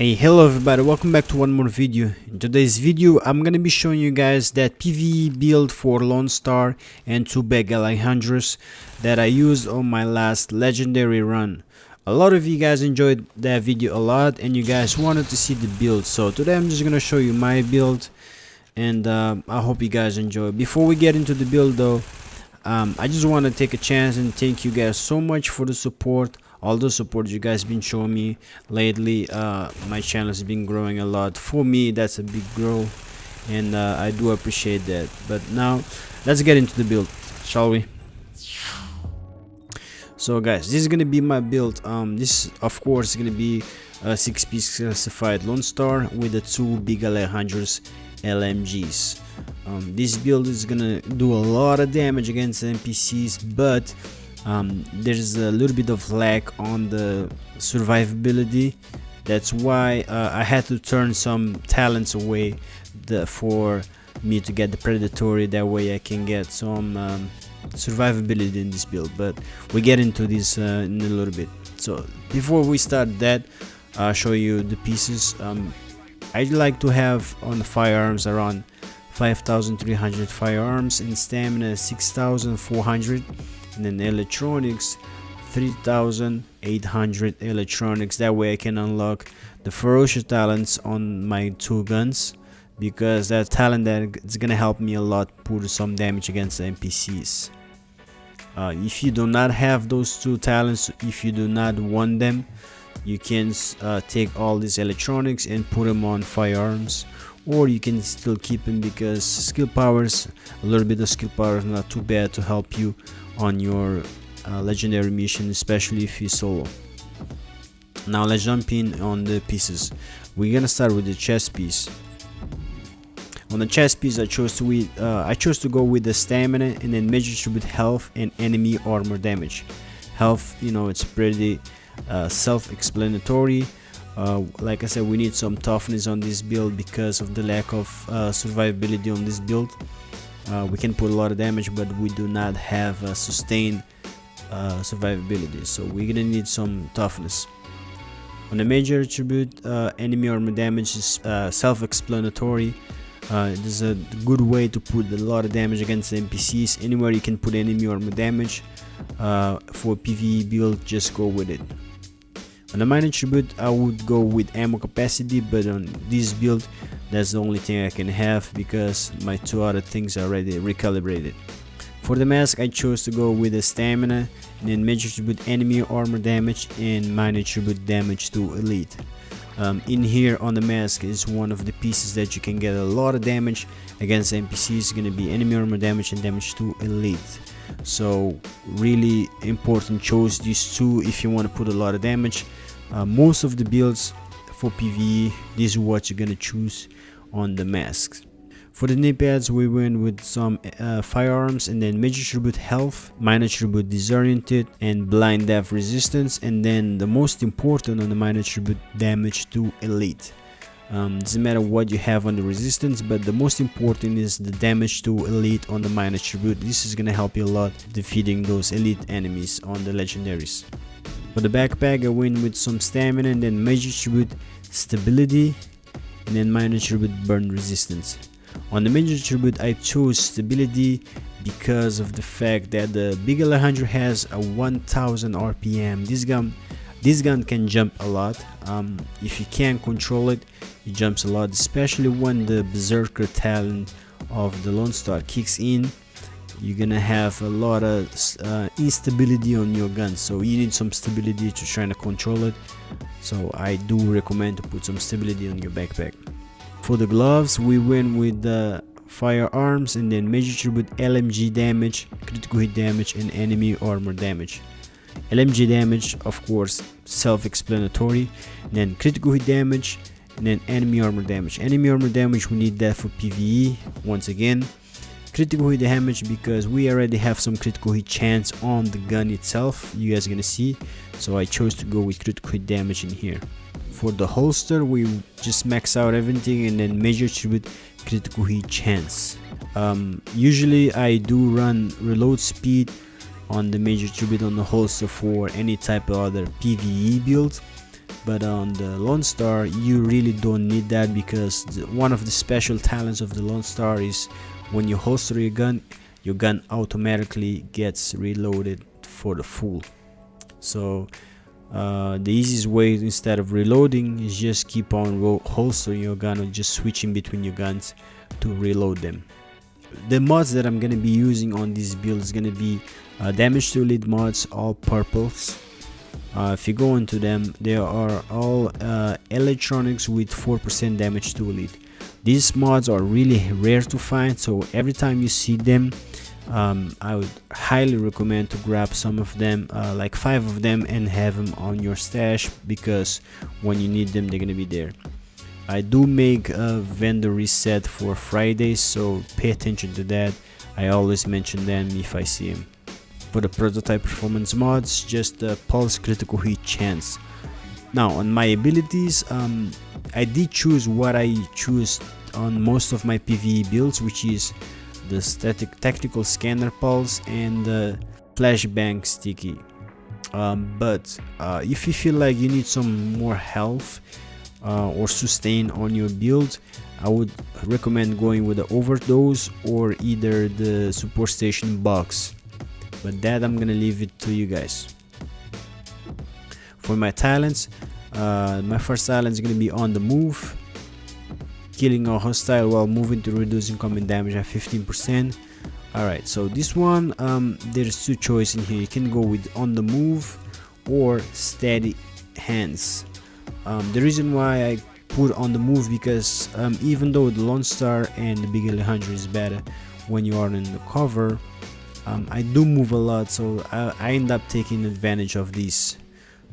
Hey, hello everybody, welcome back to one more video. In today's video I'm gonna be showing you guys that PVE build for Lone Star and 2 big Alejandros that I used on my last legendary run. A lot of you guys enjoyed that video a lot and you guys wanted to see the build, so today I'm just gonna show you my build and I hope you guys enjoy. Before we get into the build though, I just want to take a chance and thank you guys so much for the support, all the support you guys been showing me lately. My channel has been growing a lot. For me, that's a big growth, and I do appreciate that. But now let's get into the build, shall we? So guys, this is gonna be my build. This of course is gonna be a 6-piece classified Lone Star with the 2 big Alejandros LMGs. This build is gonna do a lot of damage against NPCs, but there's a little bit of lack on the survivability. That's why I had to turn some talents away for me to get the predatory. That way I can get some survivability in this build, but we get into this in a little bit. So before we start that, I'll show you the pieces. I like to have on the firearms around 5,300 firearms, and stamina 6,400, and then electronics 3,800 electronics. That way I can unlock the ferocious talents on my 2 guns, because that talent that is gonna help me a lot put some damage against the NPCs. If you do not have those 2 talents, if you do not want them, you can take all these electronics and put them on firearms, or you can still keep them, because skill powers, a little bit of skill power is not too bad to help you on your legendary mission, especially if you solo. Now let's jump in on the pieces. We're gonna start with the chest piece. On the chest piece, I chose to go with the stamina and then major attribute health and enemy armor damage. Health, you know, it's pretty self-explanatory. Like I said, we need some toughness on this build because of the lack of survivability on this build. We can put a lot of damage, but we do not have sustained survivability, so we're gonna need some toughness. On the major attribute, enemy armor damage is self-explanatory. This is a good way to put a lot of damage against the NPCs. Anywhere you can put enemy armor damage for PvE build, just go with it. On the minor attribute, I would go with ammo capacity, but on this build that's the only thing I can have because my 2 other things are already recalibrated. For the mask, I chose to go with the stamina and then major attribute enemy armor damage and minor attribute damage to elite. In here on the mask is one of the pieces that you can get a lot of damage against NPCs. It's going to be enemy armor damage and damage to elite. So really important, chose these 2 if you want to put a lot of damage. Most of the builds for PvE, this is what you're gonna choose on the masks. For the knee pads, we went with some firearms and then major attribute health, minor attribute disoriented and blind death resistance, and then the most important on the minor attribute damage to elite. Doesn't matter what you have on the resistance, but the most important is the damage to elite on the minor attribute. This is gonna help you a lot defeating those elite enemies on the legendaries. For the backpack, I went with some stamina and then major attribute stability and then minor attribute burn resistance. On the major attribute, I chose stability because of the fact that the big Alejandro has a 1000 RPM. This gun can jump a lot. If you can't control it, it jumps a lot, especially when the berserker talent of the Lone Star kicks in. You're gonna have a lot of instability on your gun, so you need some stability to try to control it. So I do recommend to put some stability on your backpack. For the gloves, we went with the firearms and then major attribute LMG damage, critical hit damage and enemy armor damage. LMG damage, of course, self-explanatory, then critical hit damage and then enemy armor damage. Enemy armor damage, we need that for PvE once again. Critical hit damage because we already have some critical hit chance on the gun itself, you guys are gonna see, so I chose to go with critical hit damage in here. For the holster, we just max out everything and then major attribute critical hit chance. Usually I do run reload speed on the major attribute on the holster for any type of other PvE build, but on the Lone Star you really don't need that, because one of the special talents of the Lone Star is when you holster your gun automatically gets reloaded for the full. So the easiest way, instead of reloading, is just keep on holstering your gun, or just switching between your guns to reload them. The mods that I'm gonna be using on this build is gonna be damage to elite mods, all purples. If you go into them, they are all electronics with 4% damage to elite. These mods are really rare to find, so every time you see them, I would highly recommend to grab some of them, like 5 of them, and have them on your stash, because when you need them they're gonna be there. I do make a vendor reset for Fridays, so pay attention to that. I always mention them if I see them. For the prototype performance mods, just the pulse critical hit chance. Now on my abilities, I did choose what I choose on most of my PVE builds, which is the static tactical scanner pulse and the flashbang sticky. But if you feel like you need some more health or sustain on your build, I would recommend going with the overdose or either the support station box, but that I'm gonna leave it to you guys. For my talents, my first talent is gonna be on the move, killing a hostile while moving to reduce incoming damage at 15%. Alright, so this one, there's two choices in here. You can go with on the move or steady hands. The reason why I put on the move, because even though the Lone Star and the Big Alejandro is better when you are in the cover, I do move a lot, so I end up taking advantage of this.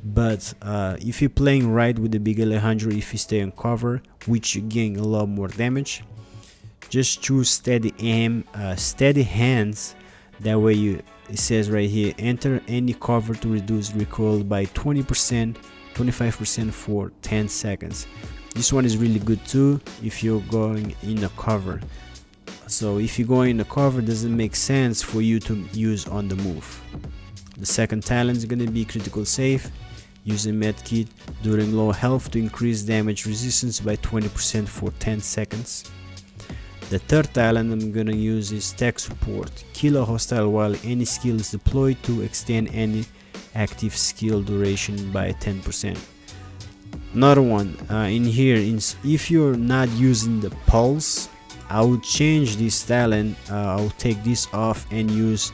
But if you're playing right with the Big Alejandro, if you stay on cover, which you gain a lot more damage, just choose steady aim, steady hands. That way it says right here, enter any cover to reduce recoil by 20%, 25% for 10 seconds. This one is really good too if you're going in a cover. So if you go in a cover, doesn't make sense for you to use on the move. The second talent is gonna be critical save. Use a medkit during low health to increase damage resistance by 20% for 10 seconds. The third talent I'm gonna use is tech support. Kill a hostile while any skill is deployed to extend any active skill duration by 10%. Another one in here is if you're not using the pulse, I would change this talent. I'll take this off and use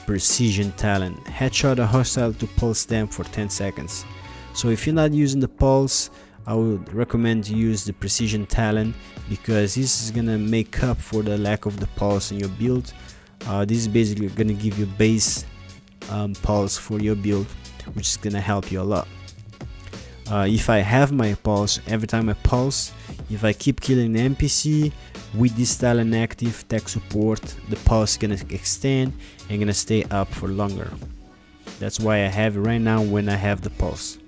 precision talent. Headshot a hostile to pulse them for 10 seconds. So if you're not using the pulse, I would recommend to use the precision talent, because this is gonna make up for the lack of the pulse in your build. This is basically gonna give you base pulse for your build, which is gonna help you a lot. If I have my pulse, every time I pulse, if I keep killing the NPC with this talent active, tech support, the pulse is gonna extend and gonna stay up for longer. That's why I have it right now when I have the pulse.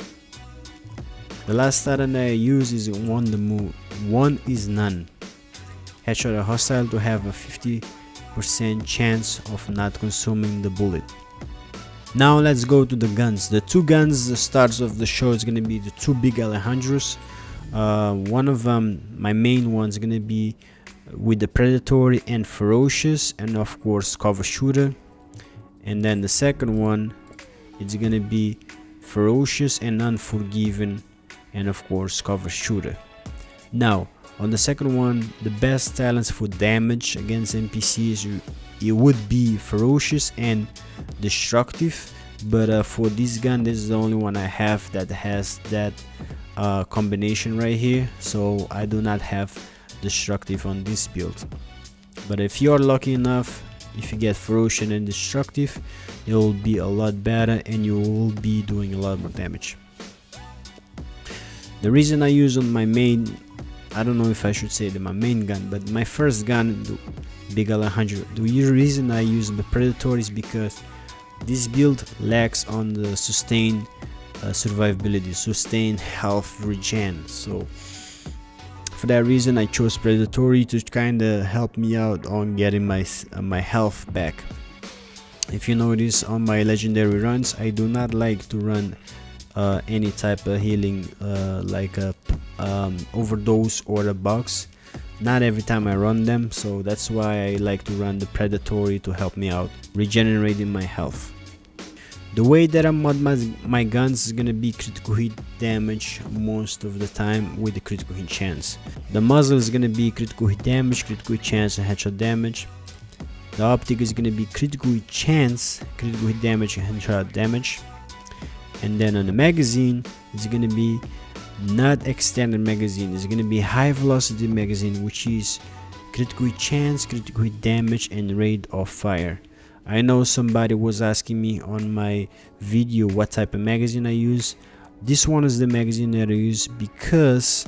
The last talent I use is on the move. One is none. Headshot a hostile to have a 50% chance of not consuming the bullet. Now let's go to the guns. The two guns, the stars of the show, is gonna be the two Big Alejandros. One of them, my main one, is gonna be with the predatory and ferocious, and of course cover shooter. And then the second one, it's gonna be ferocious and unforgiven, and of course cover shooter. Now on the second one, the best talents for damage against NPCs, it would be ferocious and destructive, but for this gun, this is the only one I have that has that combination right here, so I do not have destructive on this build. But if you are lucky enough, if you get ferocious and destructive, it will be a lot better and you will be doing a lot more damage. The reason I use on my main, I don't know if I should say that my main gun, but my first gun, the Big Alejandro, the reason I use the predatory is because this build lacks on the sustained survivability, sustained health regen. So for that reason I chose predatory to kind of help me out on getting my health back. If you notice on my legendary runs, I do not like to run any type of healing, like a overdose or a box. Not every time I run them, so that's why I like to run the predatory to help me out, regenerating my health. The way that I mod my guns is gonna be critical hit damage most of the time with the critical hit chance. The muzzle is gonna be critical hit damage, critical hit chance, and headshot damage. The optic is gonna be critical hit chance, critical hit damage, and headshot damage. And then on the magazine, it's gonna be not extended magazine, it's gonna be high velocity magazine, which is critical hit chance, critical hit damage, and rate of fire. I know somebody was asking me on my video what type of magazine I use. This one is the magazine that I use because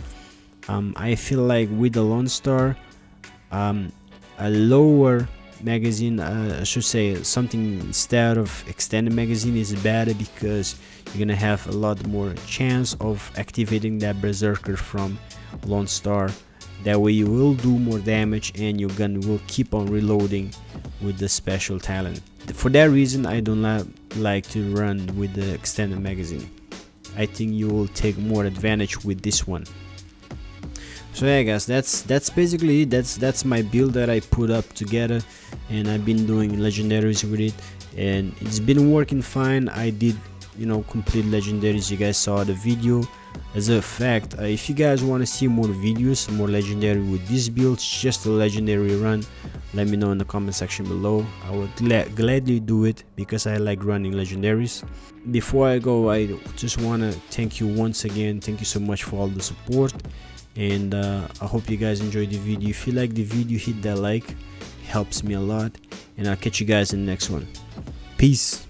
I feel like with the Lone Star, a lower magazine, I should say something instead of extended magazine, is better because you're gonna have a lot more chance of activating that berserker from Lone Star. That way you will do more damage and your gun will keep on reloading with the special talent. For that reason, I do not like to run with the extended magazine. I think you will take more advantage with this one. So yeah guys, that's basically it. That's my build that I put up together, and I've been doing legendaries with it, and it's been working fine. I did, you know, complete legendaries. You guys saw the video. As a fact, if you guys want to see more videos, more legendary with this build, just a legendary run, let me know in the comment section below. I would gladly do it because I like running legendaries. Before I go, I just want to thank you once again. Thank you so much for all the support, and I hope you guys enjoyed the video. If you like the video, hit that like, it helps me a lot, and I'll catch you guys in the next one. Peace.